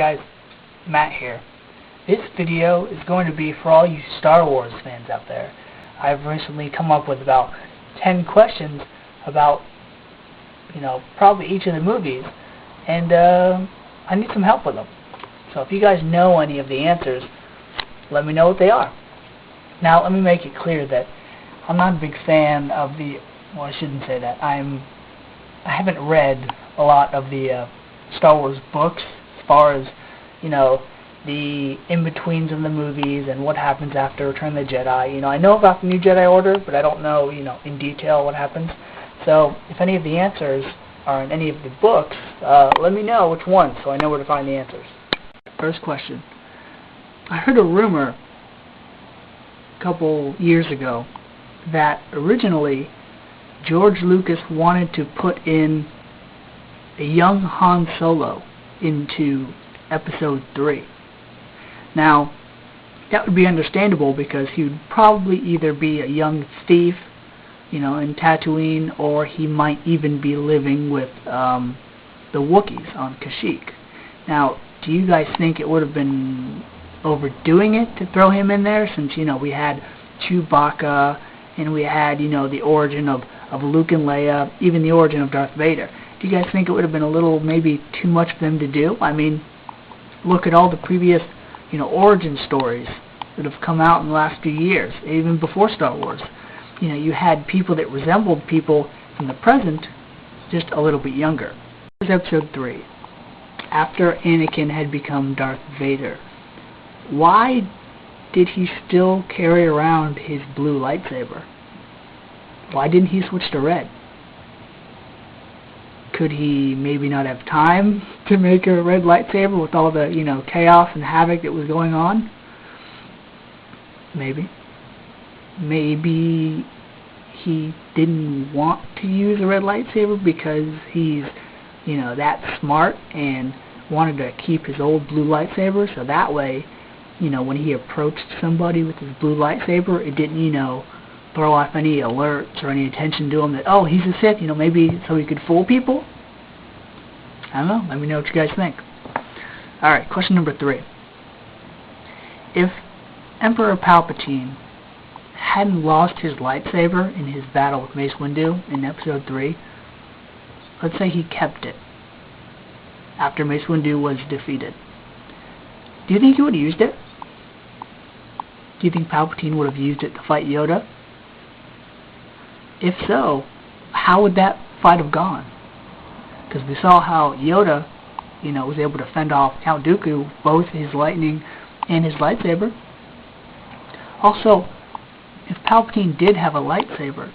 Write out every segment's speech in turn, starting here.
guys, Matt here. This video is going to be for all you Star Wars fans out there. I've recently come up with about 10 questions about, probably each of the movies, and I need some help with them. So if you guys know any of the answers, let me know what they are. Now, let me make it clear that I'm not a big fan of well, I shouldn't say that. I haven't read a lot of the Star Wars books as far as, the in-betweens in the movies and what happens after Return of the Jedi. I know about the New Jedi Order, but I don't know, in detail what happens. So if any of the answers are in any of the books, let me know which ones so I know where to find the answers. First question. I heard a rumor a couple years ago that originally George Lucas wanted to put in a young Han Solo into Episode 3. Now, that would be understandable because he would probably either be a young thief, in Tatooine, or he might even be living with the Wookiees on Kashyyyk. Now, do you guys think it would have been overdoing it to throw him in there since, we had Chewbacca and we had, the origin of Luke and Leia, even the origin of Darth Vader? Do you guys think it would have been a little, maybe too much for them to do? I mean, look at all the previous, origin stories that have come out in the last few years, even before Star Wars. You had people that resembled people from the present, just a little bit younger. Here's Episode 3. After Anakin had become Darth Vader, why did he still carry around his blue lightsaber? Why didn't he switch to red? Could he maybe not have time to make a red lightsaber with all the, chaos and havoc that was going on? Maybe. Maybe he didn't want to use a red lightsaber because he's, that smart and wanted to keep his old blue lightsaber, so that way, when he approached somebody with his blue lightsaber, it didn't, throw off any alerts or any attention to him that, oh, he's a Sith, maybe so he could fool people? I don't know. Let me know what you guys think. Alright, question number 3. If Emperor Palpatine hadn't lost his lightsaber in his battle with Mace Windu in Episode 3, let's say he kept it after Mace Windu was defeated, do you think he would have used it? Do you think Palpatine would have used it to fight Yoda? If so, how would that fight have gone? Because we saw how Yoda, was able to fend off Count Dooku, both his lightning and his lightsaber. Also, if Palpatine did have a lightsaber,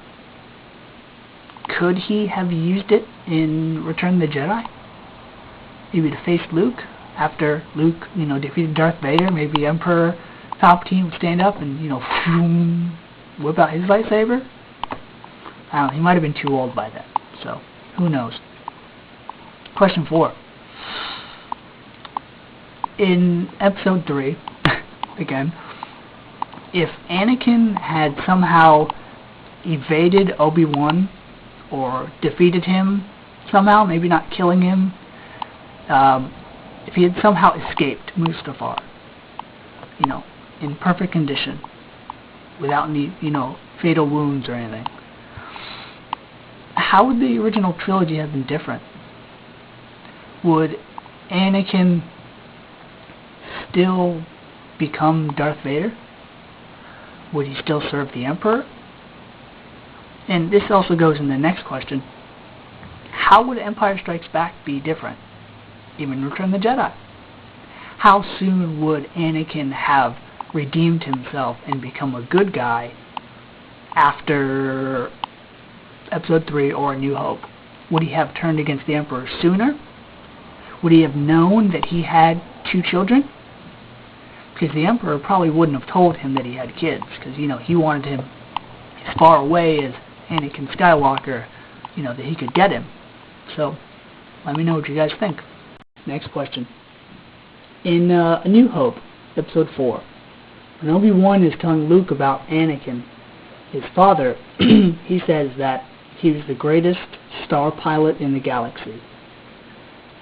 could he have used it in Return of the Jedi? Maybe to face Luke after Luke, defeated Darth Vader. Maybe Emperor Palpatine would stand up and, whip out his lightsaber. I don't know, he might have been too old by then, so who knows. Question 4. In Episode 3, again, if Anakin had somehow evaded Obi-Wan or defeated him somehow, maybe not killing him, if he had somehow escaped Mustafar, in perfect condition, without any, fatal wounds or anything, how would the original trilogy have been different? Would Anakin still become Darth Vader? Would he still serve the Emperor? And this also goes in the next question. How would Empire Strikes Back be different? Even Return of the Jedi. How soon would Anakin have redeemed himself and become a good guy after Episode 3 or A New Hope? Would he have turned against the Emperor sooner? Would he have known that he had 2 children? Because the Emperor probably wouldn't have told him that he had kids, because, he wanted him as far away as Anakin Skywalker, that he could get him. So, let me know what you guys think. Next question. In A New Hope, Episode 4, when Obi-Wan is telling Luke about Anakin, his father, he says that he was the greatest star pilot in the galaxy.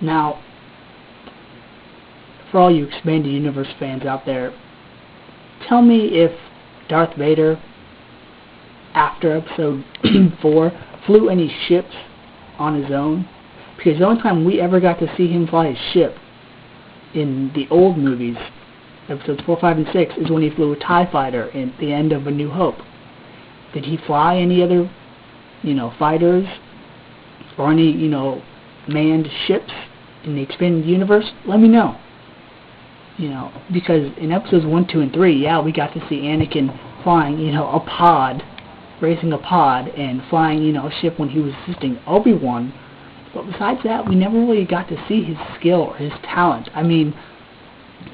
Now, for all you expanded universe fans out there, tell me if Darth Vader, after episode 4, flew any ships on his own. Because the only time we ever got to see him fly his ship in the old movies, episodes 4, 5, and 6, is when he flew a TIE fighter in the end of A New Hope. Did he fly any other, fighters or any, manned ships in the expanded universe? Let me know. Because in episodes 1, 2, and 3, yeah, we got to see Anakin flying, a pod, racing a pod, and flying, a ship when he was assisting Obi-Wan. But besides that, we never really got to see his skill or his talent. I mean,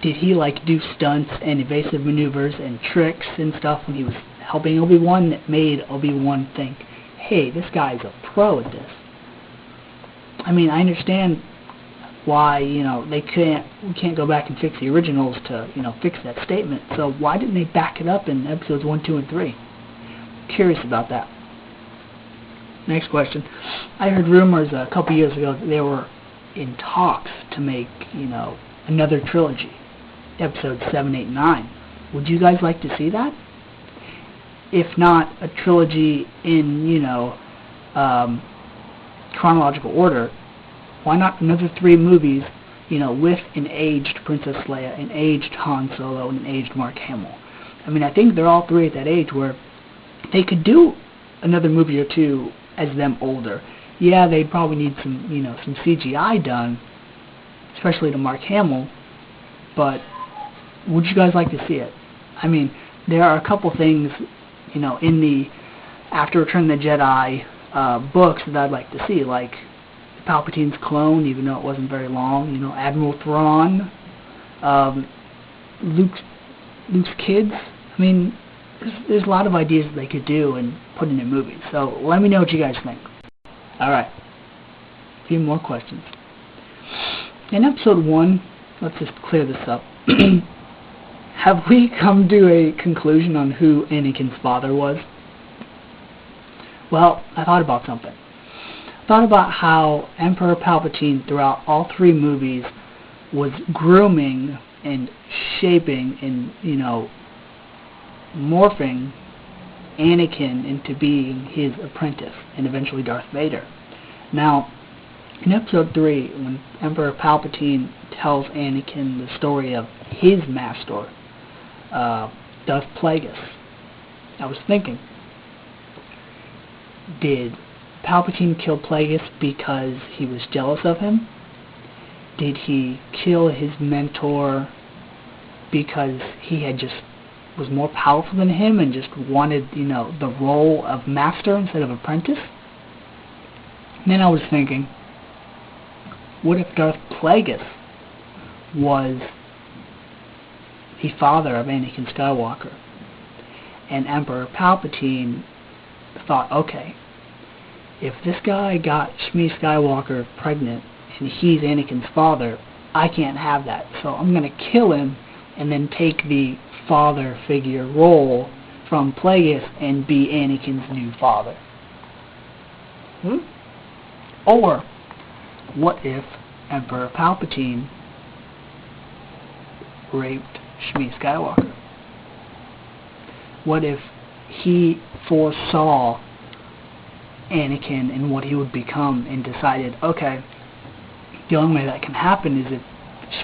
did he do stunts and evasive maneuvers and tricks and stuff when he was helping Obi-Wan that made Obi-Wan think, hey, this guy's a pro at this? I mean, I understand why, we can't go back and fix the originals to, fix that statement. So why didn't they back it up in episodes 1, 2, and 3? Curious about that. Next question. I heard rumors a couple years ago that they were in talks to make, another trilogy, episodes 7, 8, 9. Would you guys like to see that? If not a trilogy in, chronological order, why not another 3 movies, with an aged Princess Leia, an aged Han Solo, and an aged Mark Hamill? I mean, I think they're all 3 at that age where they could do another movie or 2 as them older. Yeah, they'd probably need some, some CGI done, especially to Mark Hamill, but would you guys like to see it? I mean, there are a couple things, in the After Return of the Jedi books that I'd like to see, like Palpatine's clone, even though it wasn't very long, Admiral Thrawn, Luke's kids. I mean, there's a lot of ideas that they could do and put in their movies. So let me know what you guys think. Alright, a few more questions. In episode 1, let's just clear this up. Have we come to a conclusion on who Anakin's father was? Well, I thought about something. I thought about how Emperor Palpatine throughout all 3 movies was grooming and shaping and, morphing Anakin into being his apprentice and eventually Darth Vader. Now, in episode 3, when Emperor Palpatine tells Anakin the story of his master, Darth Plagueis, I was thinking, did Palpatine kill Plagueis because he was jealous of him? Did he kill his mentor because he had just was more powerful than him and just wanted, the role of master instead of apprentice? And then I was thinking, what if Darth Plagueis was the father of Anakin Skywalker, and Emperor Palpatine thought, okay, if this guy got Shmi Skywalker pregnant and he's Anakin's father, I can't have that, so I'm going to kill him and then take the father figure role from Plagueis and be Anakin's new father. Or, what if Emperor Palpatine raped Shmi Skywalker? What if he foresaw Anakin and what he would become and decided, okay, the only way that can happen is if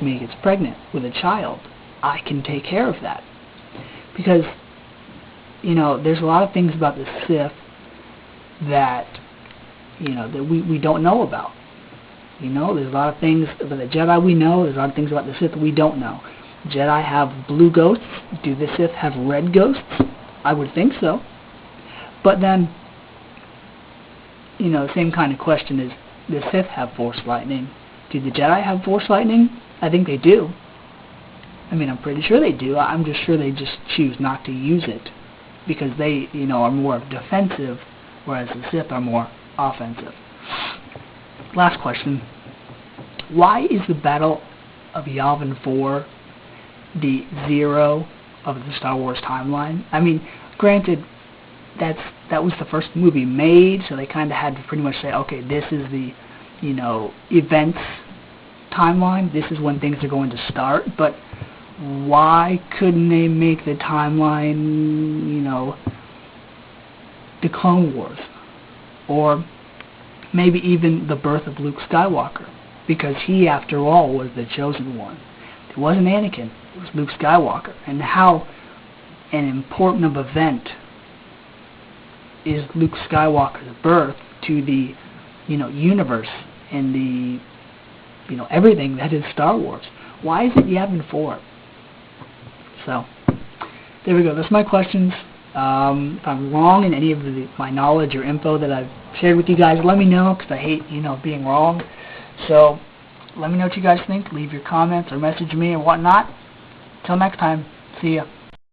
Shmi gets pregnant with a child. I can take care of that. Because, there's a lot of things about the Sith that, that we don't know about. There's a lot of things about the Jedi we know, there's a lot of things about the Sith we don't know. Jedi have blue ghosts. Do the Sith have red ghosts? I would think so. But then, the same kind of question is, the Sith have Force lightning. Do the Jedi have Force lightning? I think they do. I mean, I'm pretty sure they do. I'm just sure they just choose not to use it because they, are more defensive, whereas the Sith are more offensive. Last question. Why is the Battle of Yavin 4 the 0 of the Star Wars timeline? I mean, granted, that was the first movie made, so they kind of had to pretty much say, okay, this is the, events timeline, this is when things are going to start, but why couldn't they make the timeline, you know, the Clone Wars? Or maybe even the birth of Luke Skywalker, because he, after all, was the chosen one. It wasn't Anakin, it was Luke Skywalker. And how an important of event is Luke Skywalker's birth to the, you know, universe and the, you know, everything that is Star Wars. Why is it Yavin 4? So, there we go. That's my questions. If I'm wrong in any of my knowledge or info that I've shared with you guys, let me know, because I hate, you know, being wrong. So, let me know what you guys think. Leave your comments or message me or whatnot. Until next time, see ya.